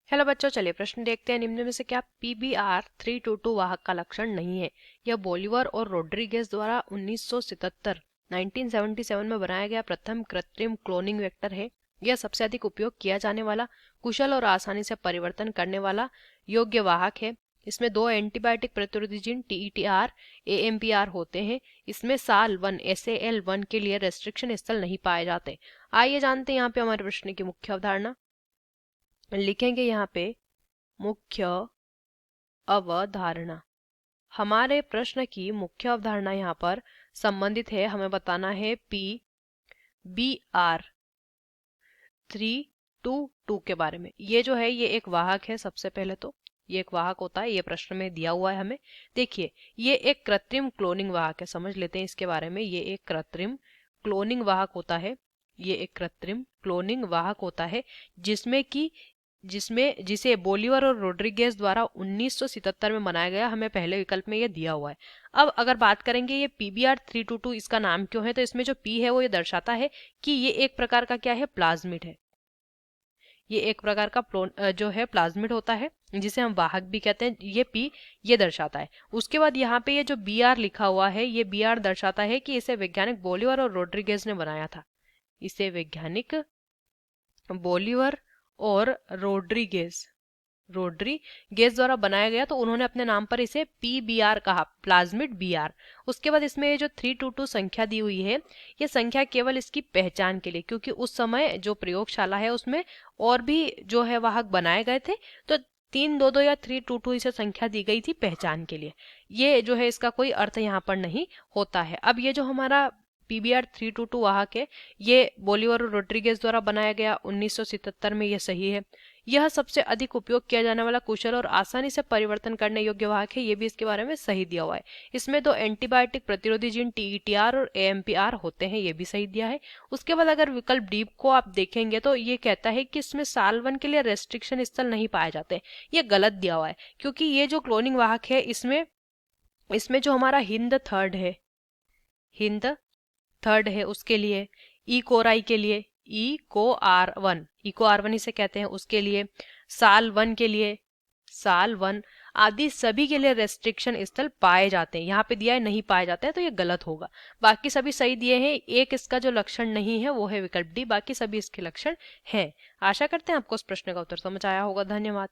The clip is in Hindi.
हेलो बच्चों, चलिए प्रश्न देखते हैं। निम्न में से क्या PBr322 वाहक का लक्षण नहीं है? यह बोलिवर और रोड्रिगेज द्वारा 1977 में बनाया गया प्रथम कृत्रिम क्लोनिंग वेक्टर है। यह सबसे अधिक उपयोग किया जाने वाला, कुशल और आसानी से परिवर्तन करने वाला योग्य वाहक है। इसमें 2 एंटीबायोटिक प्रतिरोधी जीन TETR AMPR होते हैं। इसमें SAL1 SAL1 के लिए रेस्ट्रिक्शन स्थल नहीं पाए जाते। आइए जानते हैं यहाँ पे हमारे प्रश्न की मुख्य अवधारणा। लिखेंगे यहाँ पे मुख्य अवधारणा। हमारे प्रश्न की मुख्य अवधारणा यहाँ पर संबंधित है, हमें बताना है PBr322 के बारे में। ये जो है ये एक वाहक है। सबसे पहले तो ये एक वाहक होता है, ये प्रश्न में दिया हुआ है हमें। देखिए ये एक कृत्रिम क्लोनिंग वाहक है, समझ लेते हैं इसके बारे में। ये एक कृत्रिम क्लोनिंग वाहक होता है। ये एक कृत्रिम क्लोनिंग वाहक होता है जिसे बोलिवर और रोड्रिगेज द्वारा 1977 में बनाया गया। हमें पहले विकल्प में ये दिया हुआ है। अब अगर बात करेंगे ये PBr322 इसका नाम क्यों है, तो इसमें जो P है वो ये दर्शाता है कि ये एक प्रकार का क्या है, प्लाज्मिड है। ये एक प्रकार का जो है प्लाज्मिड होता है, जिसे हम वाहक भी कहते हैं। ये P ये दर्शाता है। उसके बाद यहाँ पे ये जो BR लिखा हुआ है, ये BR दर्शाता है कि इसे वैज्ञानिक बोलिवर और रोड्रिगेज ने बनाया था। इसे वैज्ञानिक बोलिवर और रोड्रीगेज द्वारा बनाया गया, तो उन्होंने अपने नाम पर इसे PBR कहा, प्लाज्मिड BR। उसके बाद इसमें ये जो 322 संख्या दी हुई है, ये संख्या केवल इसकी पहचान के लिए, क्योंकि उस समय जो प्रयोगशाला है उसमें और भी जो है वाहक बनाए गए थे, तो 322 या 322 इसे संख्या दी गई थी पहचान के लिए। ये जो है इसका कोई अर्थ यहाँ पर नहीं होता है। अब ये जो हमारा PBr322 वाहक है, ये बोलिवर और रोड्रिगेज द्वारा बनाया गया 1977 में, ये सही है। यह सबसे अधिक उपयोग किया जाने वाला, कुशल और आसानी से परिवर्तन करने योग्य वाहक है, ये भी इसके बारे में सही दिया हुआ है। इसमें 2 एंटीबायोटिक प्रतिरोधी जीन TETR और AMPR होते हैं, ये भी सही दिया है। उसके बाद अगर विकल्प डी को आप देखेंगे तो ये कहता है कि इसमें SAL1 के लिए रेस्ट्रिक्शन स्थल नहीं पाए जाते। ये गलत दिया हुआ है, क्योंकि ये जो क्लोनिंग वाहक है इसमें जो हमारा हिंद थर्ड है उसके लिए, कोराई के लिए इको R1 इसे कहते हैं, उसके लिए SAL1 के लिए SAL1 आदि सभी के लिए रेस्ट्रिक्शन स्थल पाए जाते हैं। यहाँ पे दिया है नहीं पाए जाते हैं, तो ये गलत होगा। बाकी सभी सही दिए हैं। एक इसका जो लक्षण नहीं है वो है विकल्प डी, बाकी सभी इसके लक्षण हैं। आशा करते हैं आपको इस प्रश्न का उत्तर समझ आया होगा। धन्यवाद।